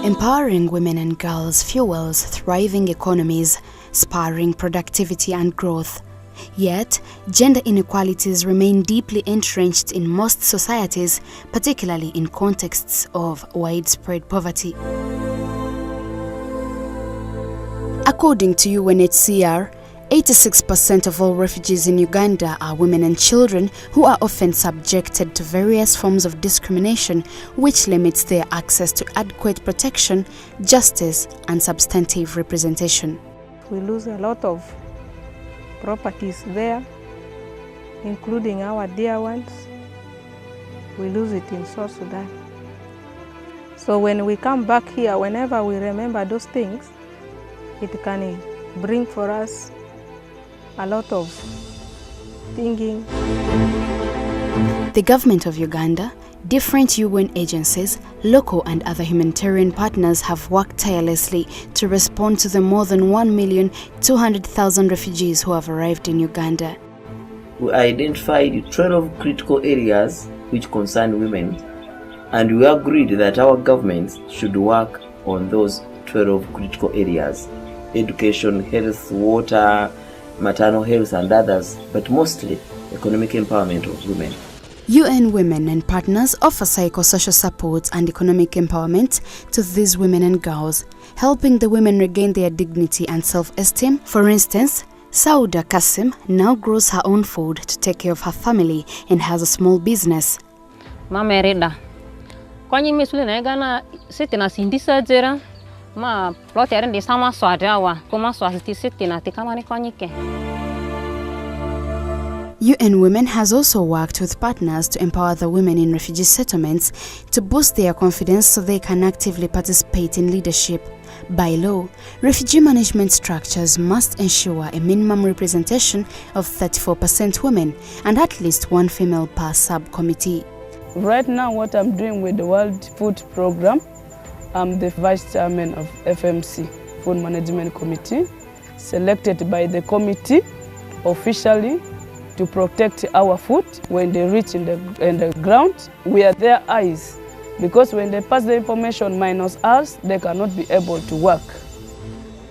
Empowering women and girls fuels thriving economies, spurring productivity and growth. Yet, gender inequalities remain deeply entrenched in most societies, particularly in contexts of widespread poverty. According to UNHCR, 86% of all refugees in Uganda are women and children who are often subjected to various forms of discrimination, which limits their access to adequate protection, justice, and substantive representation. We lose a lot of properties there, including our dear ones. We lose it in South Sudan. So when we come back here, whenever we remember those things, it can bring for us a lot of thinking. The government of Uganda, different UN agencies, local and other humanitarian partners have worked tirelessly to respond to the more than 1,200,000 refugees who have arrived in Uganda. We identified 12 critical areas which concern women, and we agreed that our governments should work on those 12 critical areas: education, health, water, maternal health and others, but mostly economic empowerment of women. UNWOMEN and partners offer psychosocial support and economic empowerment to these women and girls, helping the women regain their dignity and self-esteem. For instance, Sauda Kasim now grows her own food to take care of her family and has a small business. Mama Reda, kwani misuli na gana siti na sindisa jera ma plotere ndi sama swajawa kuma swasti siti na tikamani konyike. UNWOMEN has also worked with partners to empower the women in refugee settlements to boost their confidence so they can actively participate in leadership. By law, refugee management structures must ensure a minimum representation of 34% women and at least one female per subcommittee. Right now, what I'm doing with the World Food Program, I'm the Vice Chairman of FMC, Food Management Committee, selected by the committee officially to protect our food. When they reach in the ground, we are their eyes, because when they pass the information minus us, they cannot be able to work.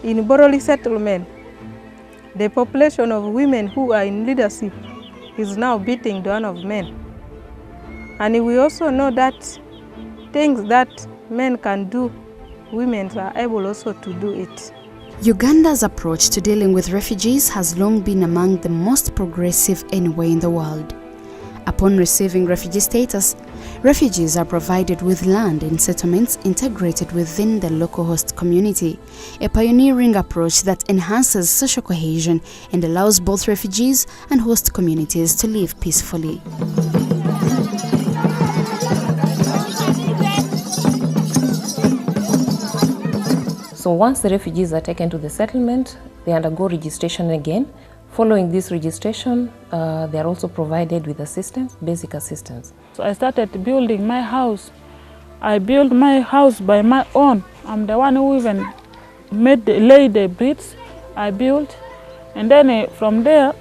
In Boroli settlement, the population of women who are in leadership is now beating the one of men. And we also know that things that men can do, women are able also to do it. Uganda's approach to dealing with refugees has long been among the most progressive anywhere in the world. Upon receiving refugee status, refugees are provided with land in settlements integrated within the local host community, a pioneering approach that enhances social cohesion and allows both refugees and host communities to live peacefully. So once the refugees are taken to the settlement, they undergo registration again. Following this registration, they are also provided with assistance, basic assistance. So I started building my house. I built my house by my own. I'm the one who even laid the bricks. I built, and then from there,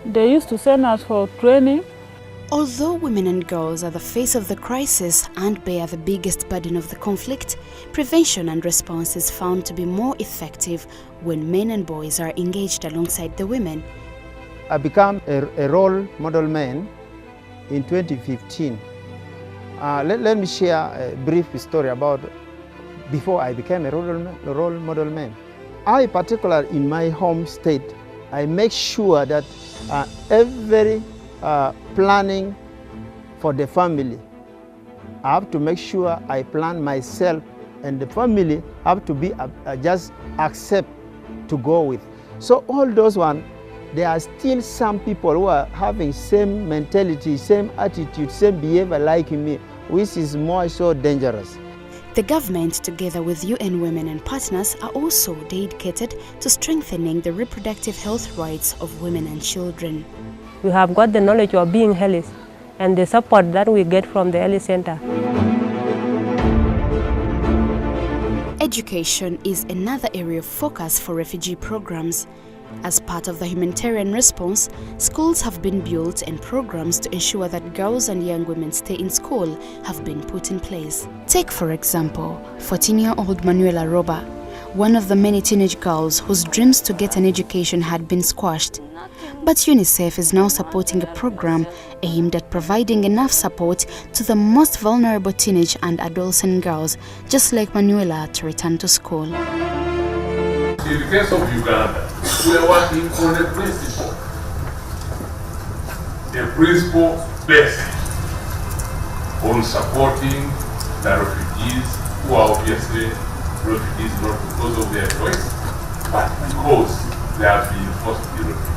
they used to send us for training. Although women and girls are the face of the crisis and bear the biggest burden of the conflict, prevention and response is found to be more effective when men and boys are engaged alongside the women. I became a role model man in 2015. Let me share a brief story about before I became a role model man. I, particularly in my home state, I make sure that every planning for the family, I have to make sure I plan myself, and the family have to be just accept to go with. So all those ones, there are still some people who are having same mentality, same attitude, same behavior like me, which is more so dangerous. The government, together with UNWOMEN and partners, are also dedicated to strengthening the reproductive health rights of women and children. We have got the knowledge of being healthy and the support that we get from the health center. Education is another area of focus for refugee programs. As part of the humanitarian response, schools have been built and programs to ensure that girls and young women stay in school have been put in place. Take, for example, 14-year-old Manuela Roba, one of the many teenage girls whose dreams to get an education had been squashed. But UNICEF is now supporting a program aimed at providing enough support to the most vulnerable teenage and adolescent girls, just like Manuela, to return to school. In the case of Uganda, we are working on a principle based on supporting the refugees who are obviously refugees not because of their choice, but because they have been forced to be refugees.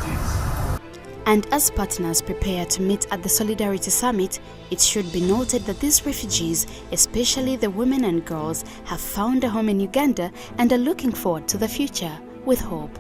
And as partners prepare to meet at the Solidarity Summit, it should be noted that these refugees, especially the women and girls, have found a home in Uganda and are looking forward to the future with hope.